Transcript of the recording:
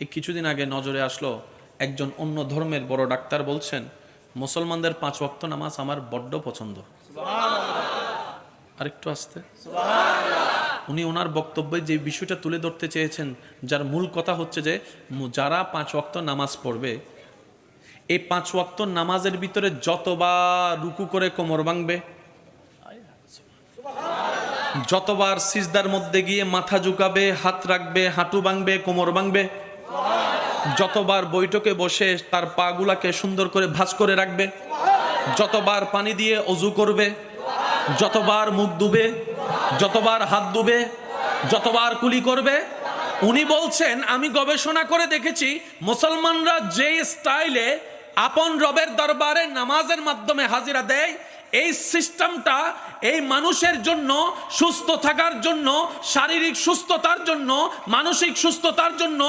এই কিছুদিন আগে নজরে আসলো, একজন অন্য ধর্মের বড় ডাক্তার বলছেন মুসলমানদের 5 ওয়াক্ত নামাজ আমার বড্ড পছন্দ। আরেকটু আসতে। উনি ওনার বক্তব্যে যে বিষয়টা তুলে ধরতে চেয়েছেন, যার মূল কথা হচ্ছে যে যারা 5 ওয়াক্ত নামাজ পড়বে, এই 5 ওয়াক্ত নামাজের ভিতরে যতবার রুকু করে কোমর ভাঙবে, যতবার সিজদার মধ্যে গিয়ে মাথা ঝুঁকাবে, হাত রাখবে, হাঁটু ভাঙবে, কোমর ভাঙবে, যতবার বৈঠকে বসে তার পা গুলাকে সুন্দর করে ভাঁজ করে রাখবে, যতবার পানি দিয়ে অজু করবে, যতবার মুখ ধুবে, যতবার হাত ধুবে, যতবার কুলি করবে, উনি বলছেন আমি গবেষণা করে দেখেছি মুসলমানরা যে স্টাইলে আপন রবের দরবারে নামাজের মাধ্যমে হাজিরা দেয়, এই সিস্টেমটা এই মানুষের জন্য সুস্থ থাকার জন্য, শারীরিক সুস্থতার জন্য, মানসিক সুস্থতার জন্য